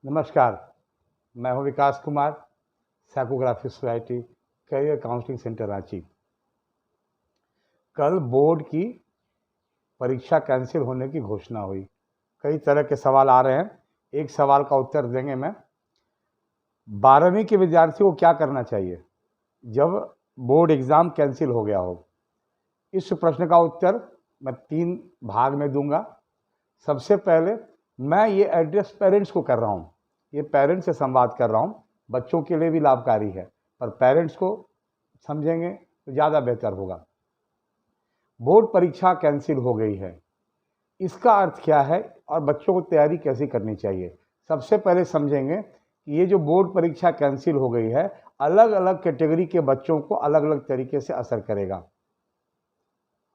नमस्कार, मैं हूं Vikas Kumar, psychography society, career counselling centre Ranchi. कल बोर्ड की परीक्षा कैंसिल होने की घोषणा हुई। कई तरह के सवाल आ रहे हैं, एक सवाल का उत्तर देंगे मैं। 12वीं के विद्यार्थी को क्या करना चाहिए जब बोर्ड एग्ज़ाम कैंसिल हो गया हो? इस प्रश्न का उत्तर मैं 3 भाग में दूंगा। सबसे पहले मैं ये एड्रेस पेरेंट्स को कर रहा हूँ, ये पेरेंट्स से संवाद कर रहा हूँ। बच्चों के लिए भी लाभकारी है, पर पेरेंट्स को समझेंगे तो ज़्यादा बेहतर होगा। बोर्ड परीक्षा कैंसिल हो गई है, इसका अर्थ क्या है और बच्चों को तैयारी कैसे करनी चाहिए? सबसे पहले समझेंगे कि ये जो बोर्ड परीक्षा कैंसिल हो गई है, अलग अलग कैटेगरी के बच्चों को अलग अलग तरीके से असर करेगा।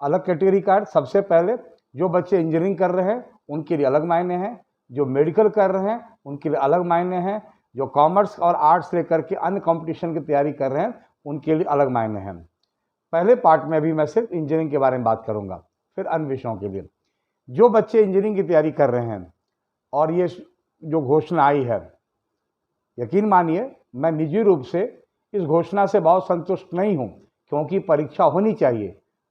अलग कैटेगरी का अर्थ, सबसे पहले जो बच्चे इंजीनियरिंग कर रहे हैं उनके लिए अलग मायने हैं, जो मेडिकल कर रहे हैं उनके लिए अलग मायने हैं, जो कॉमर्स और आर्ट्स लेकर के अन्य कंपटीशन की तैयारी कर रहे हैं उनके लिए अलग मायने हैं। पहले पार्ट में भी मैं सिर्फ इंजीनियरिंग के बारे में बात करूंगा, फिर अन्य विषयों के लिए। जो बच्चे इंजीनियरिंग की तैयारी कर रहे हैं और ये जो घोषणा आई है, यकीन मानिए मैं निजी रूप से इस घोषणा से बहुत संतुष्ट नहीं हूं, क्योंकि परीक्षा होनी चाहिए।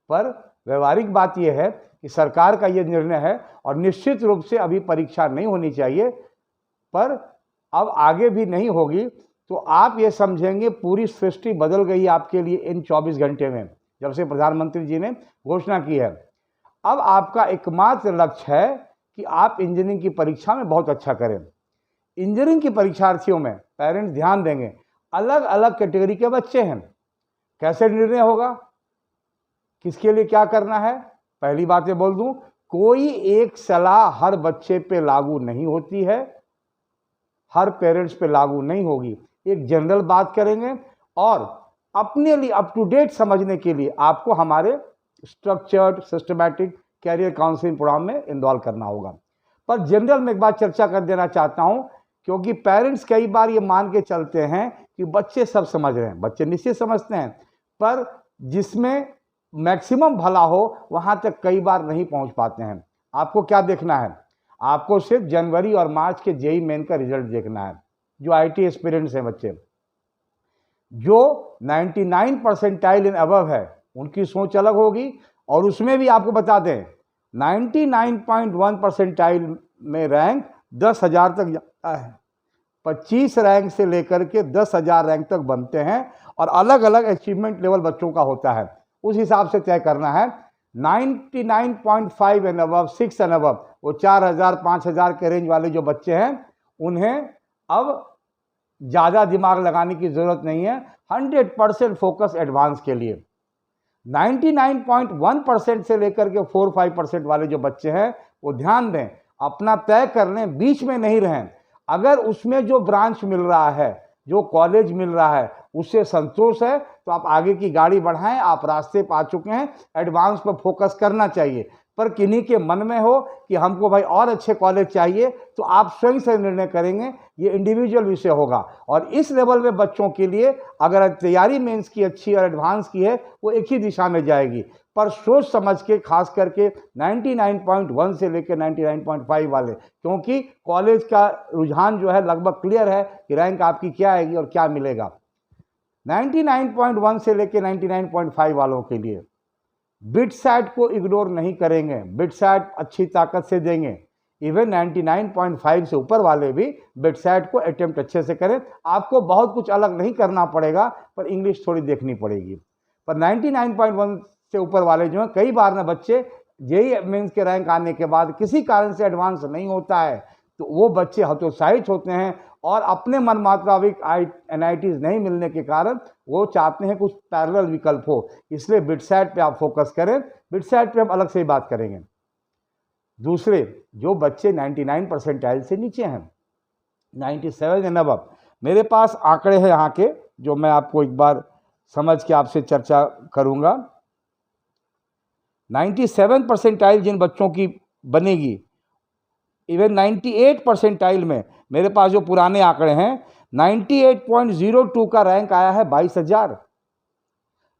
पर व्यवहारिक बात यह है कि सरकार का यह निर्णय है और निश्चित रूप से अभी परीक्षा नहीं होनी चाहिए, पर अब आगे भी नहीं होगी तो आप ये समझेंगे पूरी सृष्टि बदल गई आपके लिए इन 24 घंटे में, जब से प्रधानमंत्री जी ने घोषणा की है। अब आपका एकमात्र लक्ष्य है कि आप इंजीनियरिंग की परीक्षा में बहुत अच्छा करें। इंजीनियरिंग की परीक्षार्थियों में पेरेंट्स ध्यान देंगे, अलग अलग कैटेगरी के बच्चे हैं। कैसे निर्णय होगा, किसके लिए क्या करना है? पहली बात ये बोल दूं, कोई एक सलाह हर बच्चे पे लागू नहीं होती है, हर पेरेंट्स पे लागू नहीं होगी। एक जनरल बात करेंगे और अपने लिए अप टू डेट समझने के लिए आपको हमारे structured systematic career counselling programme में इन्वॉल्व करना होगा। पर जनरल में एक बात चर्चा कर देना चाहता हूं, क्योंकि पेरेंट्स कई बार ये मान के चलते हैं कि बच्चे सब समझ रहे हैं। बच्चे निश्चित समझते हैं, पर जिसमें मैक्सिमम भला हो वहां तक कई बार नहीं पहुंच पाते हैं। आपको क्या देखना है? आपको सिर्फ जनवरी और मार्च के जेईई मेन का रिजल्ट देखना है। जो आईटी एस्पिरेंट्स हैं बच्चे, जो 99 परसेंटाइल इन अबव है, उनकी सोच अलग होगी। और उसमें भी आपको बता दें, 99.1 परसेंटाइल में रैंक 10,000 तक जाता है। 25 रैंक से लेकर के 10,000 रैंक तक बनते हैं और अलग अलग अचीवमेंट लेवल बच्चों का होता है। उस हिसाब से तय करना है। 99.5 एंड अबव, 6 एंड अबव, वो 4,000 5,000 के रेंज वाले जो बच्चे हैं, उन्हें अब ज़्यादा दिमाग लगाने की ज़रूरत नहीं है। 100% फोकस एडवांस के लिए। 99.1% से लेकर के 4-5% वाले जो बच्चे हैं, वो ध्यान दें, अपना तय कर लें, बीच में नहीं रहें। अगर उसमें जो ब्रांच मिल रहा है, जो कॉलेज मिल रहा है, उससे संतोष है तो आप आगे की गाड़ी बढ़ाएं। आप रास्ते पा चुके हैं, एडवांस पर फोकस करना चाहिए। पर किन्हीं के मन में हो कि हमको भाई और अच्छे कॉलेज चाहिए, तो आप स्वयं से निर्णय करेंगे, ये इंडिविजुअल विषय होगा। और इस लेवल में बच्चों के लिए अगर तैयारी मेंस की अच्छी और एडवांस की है, वो एक ही दिशा में जाएगी। पर सोच समझ के, खास करके 99.1 से लेकर 99.5 वाले, क्योंकि कॉलेज का रुझान जो है लगभग क्लियर है कि रैंक आपकी क्या आएगी और क्या मिलेगा। 99.1 से लेकर 99.5 वालों के लिए बिटसैट को इग्नोर नहीं करेंगे, बिटसैट अच्छी ताकत से देंगे। इवन 99.5 से ऊपर वाले भी बिटसैट को अटेम्प्ट अच्छे से करें। आपको बहुत कुछ अलग नहीं करना पड़ेगा, पर इंग्लिश थोड़ी देखनी पड़ेगी। पर 99.1 से ऊपर वाले जो हैं, कई बार ना बच्चे जेईई मेंस के रैंक आने के बाद किसी कारण से एडवांस नहीं होता है, तो वो बच्चे हतोत्साहित होते हैं और अपने मन मुताबिक एनआईटीज नहीं मिलने के कारण वो चाहते हैं कुछ पैरेलल विकल्प हो। इसलिए बिटसैट पे आप फोकस करें। बिटसैट पे हम अलग से ही बात करेंगे। दूसरे, जो बच्चे 99 परसेंटाइल से नीचे हैं, 97 एंड अबव, मेरे पास आंकड़े हैं यहाँ के, जो मैं आपको एक बार समझ के आपसे चर्चा करूँगा। 97 परसेंटाइल जिन बच्चों की बनेगी, इवन 98 परसेंटाइल में मेरे पास जो पुराने आंकड़े हैं, 98.02 का रैंक आया है 22,000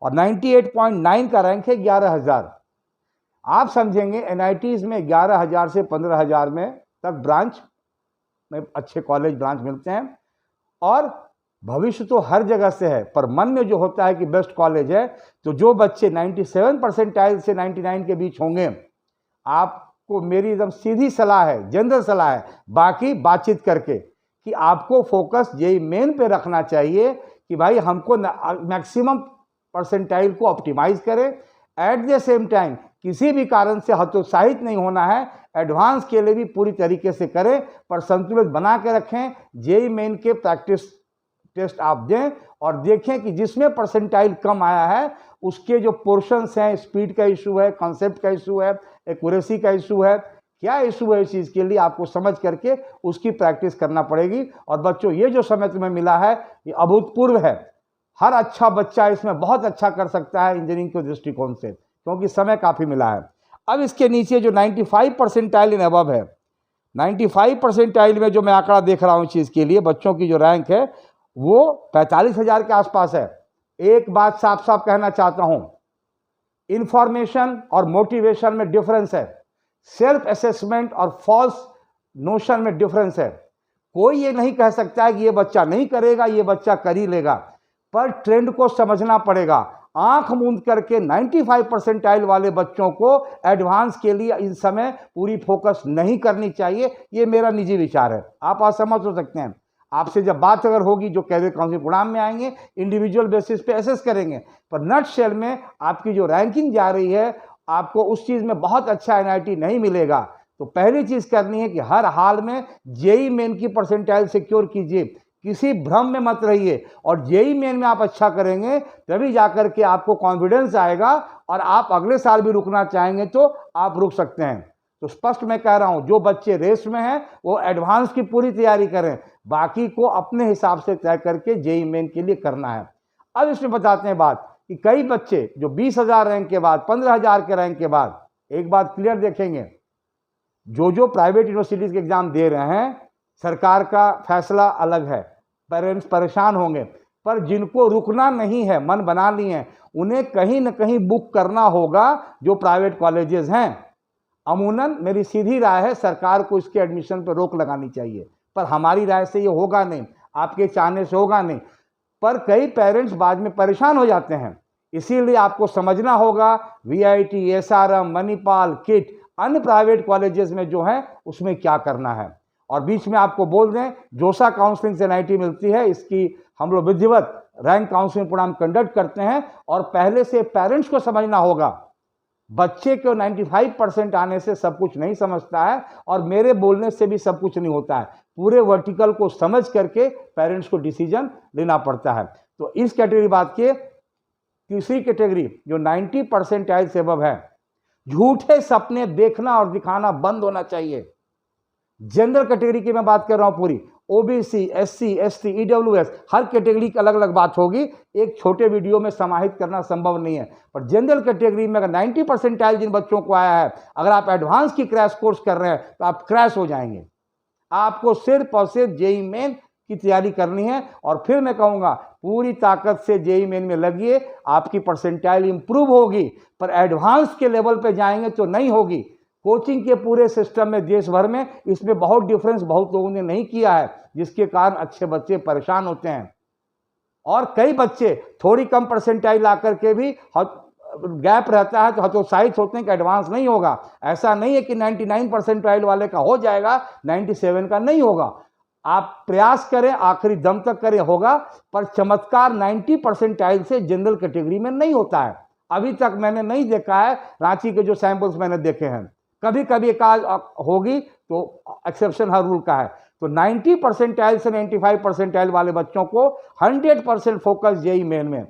और 98.9 का रैंक है 11,000। आप समझेंगे एनआईटीज में 11,000 से 15,000 में तक ब्रांच में अच्छे कॉलेज ब्रांच मिलते हैं। और भविष्य तो हर जगह से है, पर मन में जो होता है कि बेस्ट कॉलेज है, तो जो बच्चे 97 परसेंटाइल से 99 के बीच होंगे, आपको मेरी एकदम सीधी सलाह है, जनरल सलाह है, बाकी बातचीत करके, कि आपको फोकस जेईई मेन पे रखना चाहिए कि भाई हमको मैक्सिमम परसेंटाइल को ऑप्टिमाइज करें। एट द सेम टाइम किसी भी कारण से हतोत्साहित नहीं होना है, एडवांस के लिए भी पूरी तरीके से करें, पर संतुलित बना के रखें। जेईई मेन के प्रैक्टिस टेस्ट आप दें और देखें कि जिसमें परसेंटाइल कम आया है उसके जो पोर्शंस हैं, स्पीड का इशू है, कॉन्सेप्ट का इशू है, एक्यूरेसी का इशू है, क्या इशू है, इस चीज़ के लिए आपको समझ करके उसकी प्रैक्टिस करना पड़ेगी। और बच्चों, ये जो समय तुम्हें मिला है ये अभूतपूर्व है। हर अच्छा बच्चा इसमें बहुत अच्छा कर सकता है इंजीनियरिंग के दृष्टिकोण से, क्योंकि समय काफ़ी मिला है। अब इसके नीचे जो 95 परसेंटाइल इन अबव है, 95 परसेंटाइल में जो मैं आंकड़ा देख रहा हूँ चीज़ के लिए, बच्चों की जो रैंक है वो 45,000 के आसपास है। एक बात साफ साफ कहना चाहता हूँ, इंफॉर्मेशन और मोटिवेशन में डिफरेंस है, सेल्फ असेसमेंट और फॉल्स नोशन में डिफरेंस है। कोई ये नहीं कह सकता है कि ये बच्चा नहीं करेगा, ये बच्चा कर ही लेगा, पर ट्रेंड को समझना पड़ेगा। आंख मूंद करके 95 परसेंटाइल वाले बच्चों को एडवांस के लिए इस समय पूरी फोकस नहीं करनी चाहिए, ये मेरा निजी विचार है। आप असहमत हो सकते हैं, आपसे जब बात अगर होगी, जो कैरियर काउंसिलिंग प्रोग्राम में आएंगे, इंडिविजुअल बेसिस पे एसेस करेंगे, पर नट शेल में आपकी जो रैंकिंग जा रही है, आपको उस चीज़ में बहुत अच्छा एनआईटी नहीं मिलेगा। तो पहली चीज़ करनी है कि हर हाल में जेईई मेन की परसेंटाइल सिक्योर कीजिए, किसी भ्रम में मत रहिए, और जेईई मेन में आप अच्छा करेंगे तभी जाकर के आपको कॉन्फिडेंस आएगा, और आप अगले साल भी रुकना चाहेंगे तो आप रुक सकते हैं। तो स्पष्ट मैं कह रहा हूं, जो बच्चे रेस में हैं वो एडवांस की पूरी तैयारी करें, बाकी को अपने हिसाब से तय करके जेईई मेन के लिए करना है। अब इसमें बताते हैं बात कि कई बच्चे जो 20,000 रैंक के बाद, 15,000 के रैंक के बाद, एक बात क्लियर देखेंगे, जो प्राइवेट यूनिवर्सिटीज के एग्जाम दे रहे हैं, सरकार का फैसला अलग है, पेरेंट्स परेशान होंगे, पर जिनको रुकना नहीं है, मन बना लिए हैं, उन्हें कहीं ना कहीं बुक करना होगा जो प्राइवेट कॉलेजेस हैं। अमूनन मेरी सीधी राय है, सरकार को इसके एडमिशन पर रोक लगानी चाहिए, पर हमारी राय से ये होगा नहीं, आपके चाहने से होगा नहीं, पर कई पेरेंट्स बाद में परेशान हो जाते हैं। इसीलिए आपको समझना होगा, वीआईटी, एसआरएम, मणिपाल, किट, अन्य प्राइवेट कॉलेजेस में जो है उसमें क्या करना है। और बीच में आपको बोल दें, जोसा काउंसलिंग से एनआईटी मिलती है, इसकी हम लोग विधिवत रैंक काउंसलिंग प्रोग्राम कंडक्ट करते हैं, और पहले से पेरेंट्स को समझना होगा, बच्चे को 95% आने से सब कुछ नहीं समझता है, और मेरे बोलने से भी सब कुछ नहीं होता है। पूरे वर्टिकल को समझ करके पेरेंट्स को डिसीजन लेना पड़ता है। तो इस कैटेगरी बात के तीसरी कैटेगरी जो 90 परसेंटाइल से अबव है, झूठे सपने देखना और दिखाना बंद होना चाहिए। जनरल कैटेगरी की मैं बात कर रहा हूं पूरी, ओबीसी, एससी, एसटी, ईडब्ल्यूएस, हर कैटेगरी की अलग अलग बात होगी, एक छोटे वीडियो में समाहित करना संभव नहीं है। पर जनरल कैटेगरी में अगर 90 परसेंटाइल जिन बच्चों को आया है, अगर आप एडवांस की क्रैश कोर्स कर रहे हैं तो आप क्रैश हो जाएंगे। आपको सिर्फ और सिर्फ जेईई मेन की तैयारी करनी है, और फिर मैं कहूँगा पूरी ताकत से जेईई मेन में लगिए, आपकी परसेंटाइल इंप्रूव होगी, पर एडवांस के लेवल पे जाएंगे तो नहीं होगी। कोचिंग के पूरे सिस्टम में देश भर में इसमें बहुत डिफरेंस बहुत लोगों ने नहीं किया है, जिसके कारण अच्छे बच्चे परेशान होते हैं, और कई बच्चे थोड़ी कम परसेंटाइल ला करके भी गैप रहता है तो हतोत्साहित होते हैं कि एडवांस नहीं होगा। ऐसा नहीं है कि 99 परसेंटाइल वाले का हो जाएगा, 97 का नहीं होगा। आप प्रयास करें, आखिरी दम तक करें, होगा, पर चमत्कार 90 परसेंटाइल से जनरल कैटेगरी में नहीं होता है। अभी तक मैंने नहीं देखा है, रांची के जो सैंपल्स मैंने देखे हैं, कभी कभी एक आध होगी तो एक्सेप्शन हर रूल का है। तो 90 परसेंटाइल से 95 परसेंटाइल वाले बच्चों को 100% फोकस जेईई मेन में।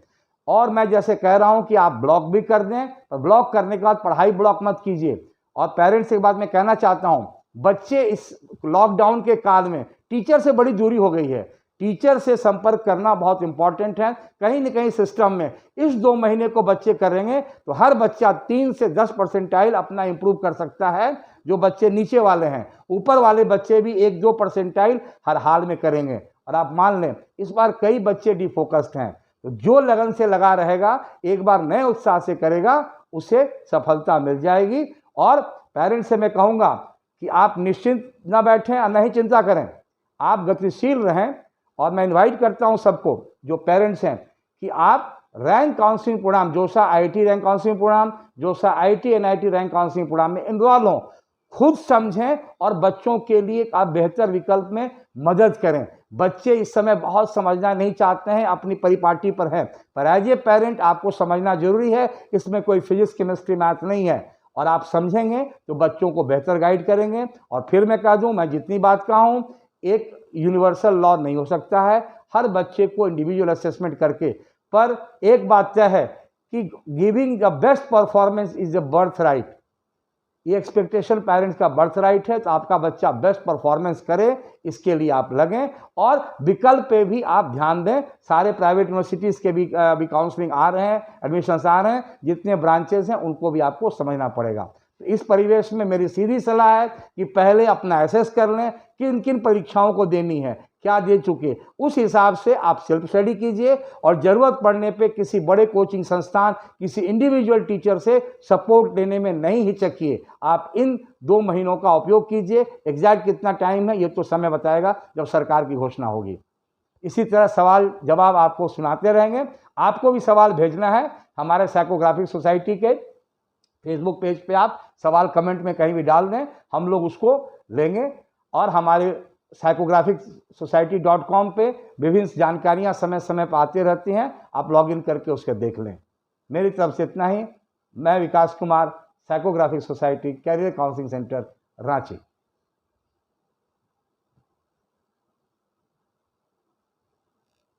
और मैं जैसे कह रहा हूं कि आप ब्लॉक भी कर दें, पर ब्लॉक करने के बाद पढ़ाई ब्लॉक मत कीजिए। और पेरेंट्स से एक बात मैं कहना चाहता हूं, बच्चे इस लॉकडाउन के काल में टीचर से बड़ी दूरी हो गई है, टीचर से संपर्क करना बहुत इंपॉर्टेंट है। कहीं ना कहीं सिस्टम में इस 2 महीने को बच्चे करेंगे तो हर बच्चा 3 से 10 परसेंटाइल अपना इंप्रूव कर सकता है, जो बच्चे नीचे वाले हैं। ऊपर वाले बच्चे भी 1-2 परसेंटाइल हर हाल में करेंगे। और आप मान लें इस बार कई बच्चे डिफोकस्ड हैं, तो जो लगन से लगा रहेगा, एक बार नए उत्साह से करेगा, उसे सफलता मिल जाएगी। और पेरेंट्स से मैं कहूँगा कि आप निश्चिंत न बैठें और नहीं चिंता करें, आप गतिशील रहें। और मैं इनवाइट करता हूं सबको जो पेरेंट्स हैं कि आप rank counselling programme, JoSAA IIT rank counselling programme, JoSAA IIT NIT rank counselling programme में इनरोल हों, खुद समझें और बच्चों के लिए आप बेहतर विकल्प में मदद करें। बच्चे इस समय बहुत समझना नहीं चाहते हैं, अपनी परिपाटी पर हैं, पर एज ए पेरेंट आपको समझना जरूरी है। इसमें कोई फिजिक्स केमिस्ट्री मैथ नहीं है, और आप समझेंगे तो बच्चों को बेहतर गाइड करेंगे। और फिर मैं कह दूं, मैं जितनी बात कहा हूं, एक यूनिवर्सल लॉ नहीं हो सकता है, हर बच्चे को इंडिविजुअल असेसमेंट करके। पर एक बात तय है कि giving the best performance is the birth right. ये एक्सपेक्टेशन पेरेंट्स का बर्थ राइट है, तो आपका बच्चा बेस्ट परफॉर्मेंस करे, इसके लिए आप लगें। और विकल्प पे भी आप ध्यान दें। सारे प्राइवेट यूनिवर्सिटीज़ के भी काउंसलिंग आ रहे हैं, एडमिशन्स आ रहे हैं, जितने ब्रांचेस हैं उनको भी आपको समझना पड़ेगा। तो इस परिवेश में मेरी सीधी सलाह है कि पहले अपना एसेस कर लें, किन किन परीक्षाओं को देनी है, क्या दे चुके, उस हिसाब से आप सेल्फ स्टडी कीजिए। और ज़रूरत पड़ने पे किसी बड़े कोचिंग संस्थान, किसी इंडिविजुअल टीचर से सपोर्ट लेने में नहीं हिचकिए। आप इन 2 महीनों का उपयोग कीजिए। एग्जैक्ट कितना टाइम है ये तो समय बताएगा जब सरकार की घोषणा होगी। इसी तरह सवाल जवाब आपको सुनाते रहेंगे। आपको भी सवाल भेजना है हमारे साइकोग्राफिक सोसाइटी के फेसबुक पेज पे, आप सवाल कमेंट में कहीं भी डाल दें, हम लोग उसको लेंगे। और हमारे psychographicsociety.com पे विभिन्न जानकारियां समय समय पर आती रहती हैं, आप लॉगिन करके उसके देख लें। मेरी तरफ से इतना ही। मैं Vikas Kumar, psychographic society, career counselling centre, Ranchi.